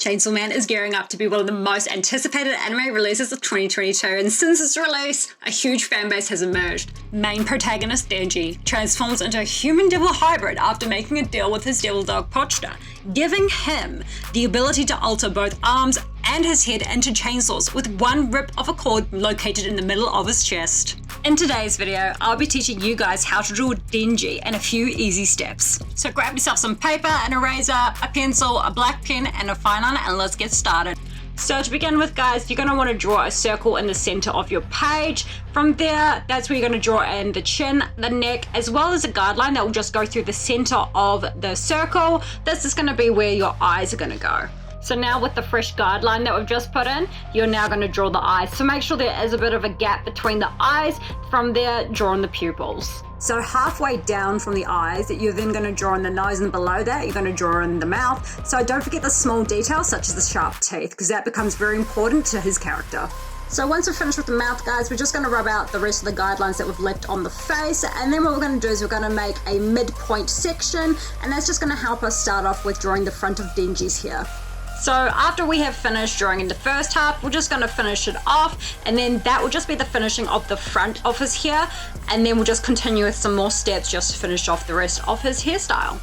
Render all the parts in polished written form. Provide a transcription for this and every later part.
Chainsaw Man is gearing up to be one of the most anticipated anime releases of 2022, and since its release, a huge fanbase has emerged. Main protagonist Denji transforms into a human-devil hybrid after making a deal with his devil dog Pochta, giving him the ability to alter both arms and his head into chainsaws with one rip of a cord located in the middle of his chest. In today's video, I'll be teaching you guys how to draw Denji in a few easy steps. So grab yourself some paper, an eraser, a pencil, a black pen, and a fine liner, and let's get started. So to begin with, guys, you're going to want to draw a circle in the center of your page. From there, that's where you're going to draw in the chin, the neck, as well as a guideline that will just go through the center of the circle. This is going to be where your eyes are going to go. So now with the fresh guideline that we've just put in, you're now going to draw the eyes. So make sure there is a bit of a gap between the eyes. From there, draw in the pupils. So halfway down from the eyes, you're then going to draw in the nose, and below that, you're going to draw in the mouth. So don't forget the small details such as the sharp teeth, because that becomes very important to his character. So once we're finished with the mouth, guys, we're just going to rub out the rest of the guidelines that we've left on the face, and then what we're going to do is we're going to make a midpoint section, and that's just going to help us start off with drawing the front of Denji's hair. So after we have finished drawing in the first half, we're just going to finish it off, and then that will just be the finishing of the front of his hair, and then we'll just continue with some more steps just to finish off the rest of his hairstyle.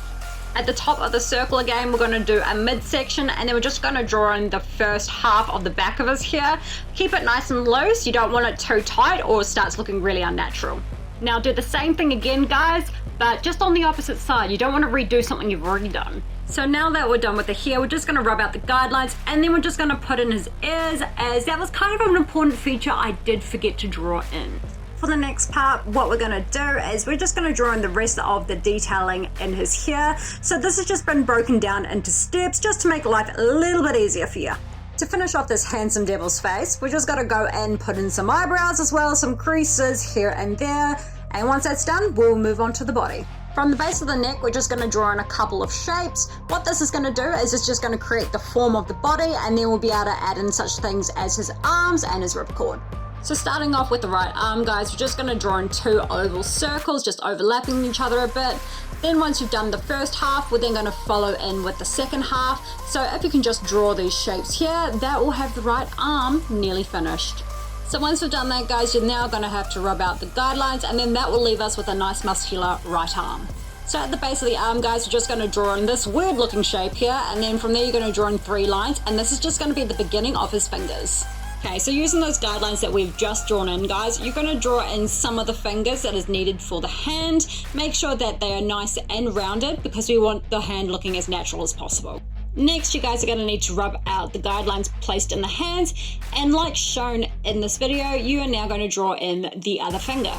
At the top of the circle again, we're going to do a midsection, and then we're just going to draw in the first half of the back of his hair. Keep it nice and loose, you don't want it too tight or it starts looking really unnatural. Now do the same thing again, guys, but just on the opposite side. You don't want to redo something you've already done. So now that we're done with the hair, we're just going to rub out the guidelines, and then we're just going to put in his ears, as that was kind of an important feature I did forget to draw in. For the next part, what we're going to do is we're just going to draw in the rest of the detailing in his hair. So this has just been broken down into steps just to make life a little bit easier for you. To finish off this handsome devil's face, we're just going to go and put in some eyebrows as well as some creases here and there. And once that's done, we'll move on to the body. From the base of the neck, we're just going to draw in a couple of shapes. What this is going to do is it's just going to create the form of the body, and then we'll be able to add in such things as his arms and his ripcord. So starting off with the right arm, guys, we're just going to draw in two oval circles, just overlapping each other a bit. Then once you've done the first half, we're then going to follow in with the second half. So if you can just draw these shapes here, that will have the right arm nearly finished. So once we've done that, guys, you're now going to have to rub out the guidelines, and then that will leave us with a nice muscular right arm. So at the base of the arm, guys, we're just going to draw in this weird looking shape here, and then from there you're going to draw in 3 lines, and this is just going to be the beginning of his fingers. Okay, so using those guidelines that we've just drawn in, guys, you're going to draw in some of the fingers that is needed for the hand. Make sure that they are nice and rounded, because we want the hand looking as natural as possible. Next, you guys are going to need to rub out the guidelines placed in the hands, and like shown in this video, you are now going to draw in the other finger.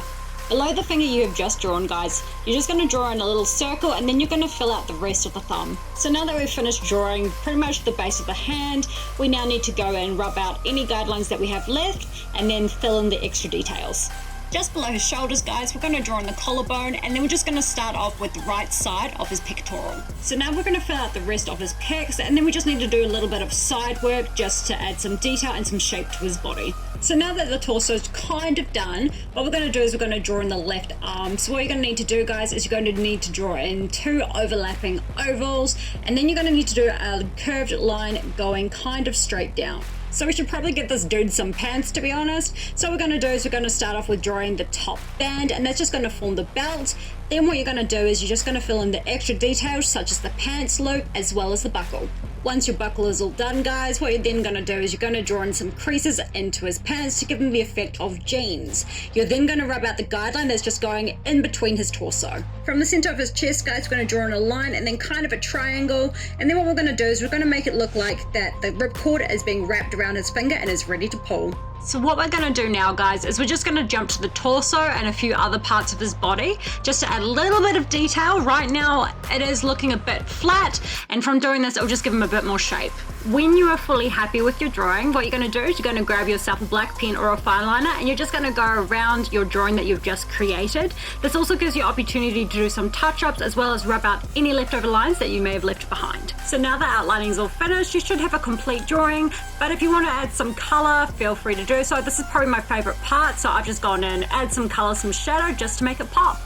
Below the finger you have just drawn, guys, you're just going to draw in a little circle, and then you're going to fill out the rest of the thumb. So now that we've finished drawing pretty much the base of the hand, we now need to go and rub out any guidelines that we have left, and then fill in the extra details. Just below his shoulders, guys, we're going to draw in the collarbone, and then we're just going to start off with the right side of his pectoral. So now we're going to fill out the rest of his pecs, and then we just need to do a little bit of side work just to add some detail and some shape to his body. So now that the torso is kind of done, what we're going to do is we're going to draw in the left arm. So what you're going to need to do, guys, is you're going to need to draw in 2 overlapping ovals, and then you're going to need to do a curved line going kind of straight down. So we should probably get this dude some pants, to be honest. So what we're going to do is we're going to start off with drawing the top band, and that's just going to form the belt. Then what you're going to do is you're just going to fill in the extra details such as the pants loop as well as the buckle. Once your buckle is all done, guys, what you're then going to do is you're going to draw in some creases into his pants to give him the effect of jeans. You're then going to rub out the guideline that's just going in between his torso. From the center of his chest, guys, we're going to draw in a line and then kind of a triangle, and then what we're going to do is we're going to make it look like that the ripcord is being wrapped around his finger and is ready to pull. So what we're going to do now, guys, is we're just going to jump to the torso and a few other parts of his body just to add a little bit of detail. Right now it is looking a bit flat, and from doing this it'll just give him a bit more shape. When you are fully happy with your drawing, what you're going to do is you're going to grab yourself a black pen or a fine liner, and you're just going to go around your drawing that you've just created. This also gives you opportunity to do some touch-ups as well as rub out any leftover lines that you may have left behind. So now the outlining is all finished, you should have a complete drawing, but if you want to add some color, feel free to do so. This is probably my favorite part, so I've just gone in, add some color, some shadow just to make it pop.